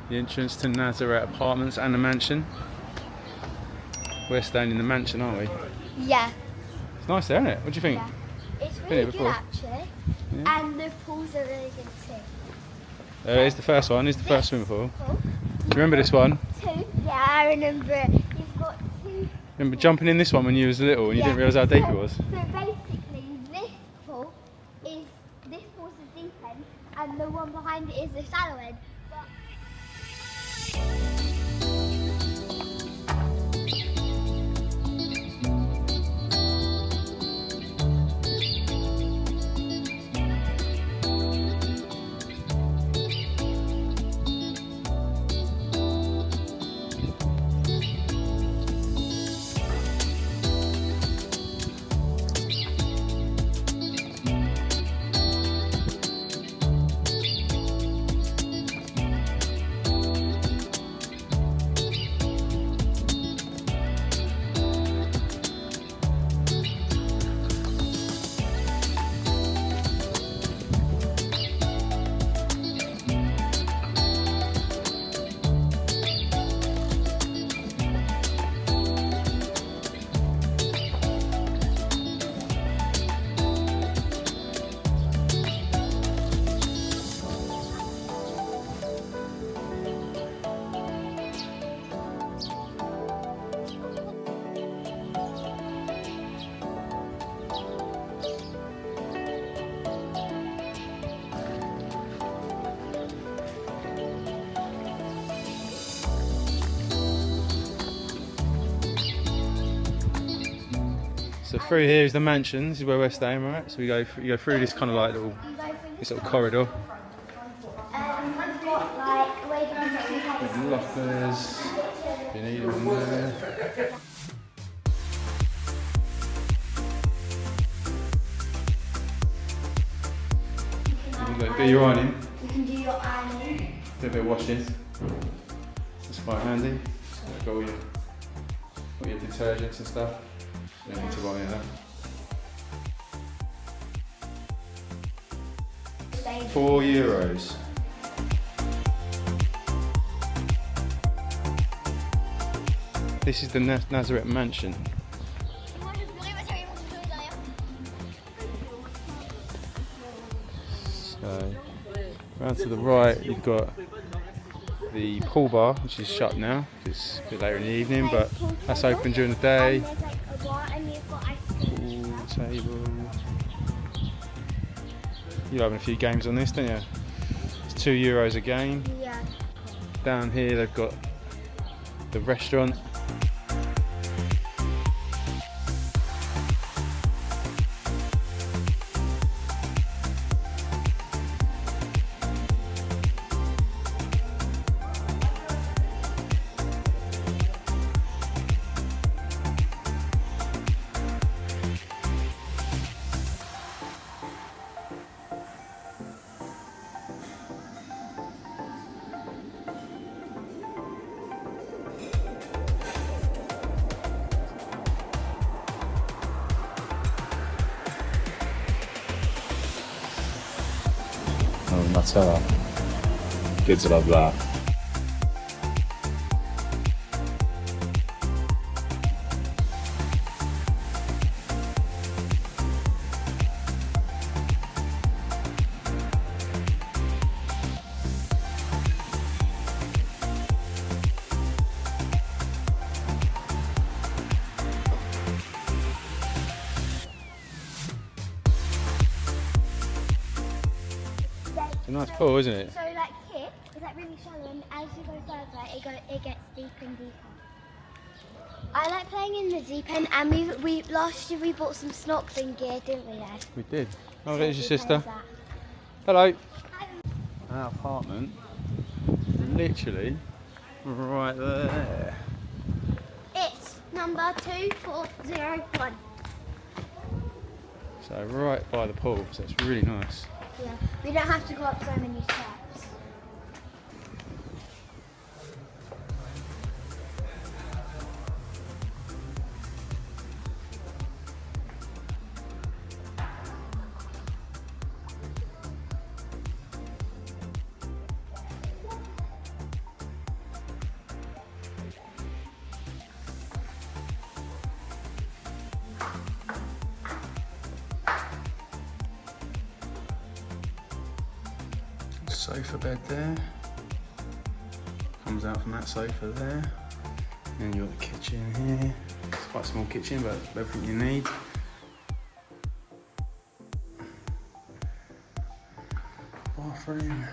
The entrance to Nazaret Apartments and the mansion. We're staying in the mansion, aren't we? Yeah. It's nice there, isn't it? What do you think? Yeah. It's Been really here good before? actually. Yeah. And the pools are really good too. There is the first one. Here's the first swimming pool. Pool. Do you remember this one? Two. Yeah, I remember it. You've got two. Remember jumping in this one when you was little and you didn't realise how deep it was? So basically, this pool's the deep end, and the one behind it is the shallow end. But So through here is the mansion. This is where we're staying, right? So you go through this kind of like little corridor. we've got like With lockers. If you need them there. You can do your ironing. You can do your ironing. Do a bit of washing. That's quite handy. So you've got all your detergents and stuff. You don't need to buy any of that. €4. This is the Nazaret mansion. So, round to the right, you've got the pool bar, which is shut now. It's a bit later in the evening, but that's open during the day. Pool table. You're having a few games on this, don't you? It's €2 a game. Yeah. Down here, they've got the restaurant. Oh, Nutella. Kids love that. It's a nice pool, isn't it? So like here, it's like really shallow, and as you go further, it gets deeper and deeper. I like playing in the deep end, and we last year we bought some snorkeling gear, didn't we, Ed? We did. Oh, So there's your we played sister. that. Hello. Our apartment, literally right there. It's number 2401. So right by the pool, so it's really nice. Yeah, we don't have to go up so many steps. Sofa bed there. Comes out from that sofa there. And you've got the kitchen here. It's quite a small kitchen, but everything you need. Bathroom.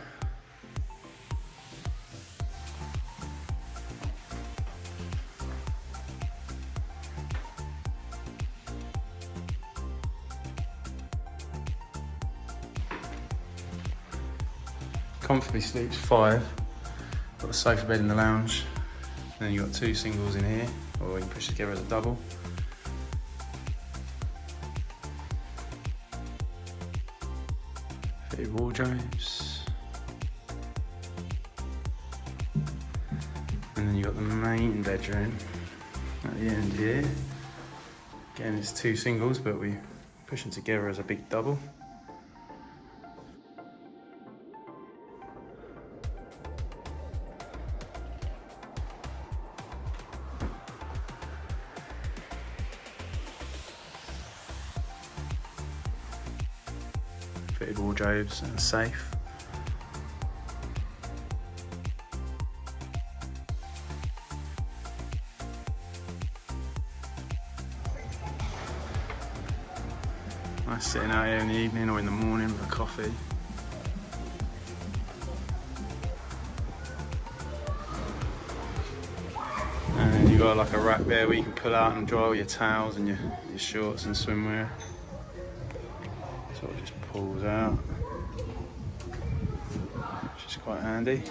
Comfortably sleeps 5. Got a sofa bed in the lounge. Then you've got 2 singles in here, or you can push together as a double. Fitted wardrobes. And then you've got the main bedroom at the end here. Again, it's 2 singles, but we push them together as a big double. Fitted wardrobes and a safe. Nice sitting out here in the evening or in the morning with a coffee. And you've got like a rack there where you can pull out and dry all your towels and your shorts and swimwear. So it just pulls out, which is quite handy.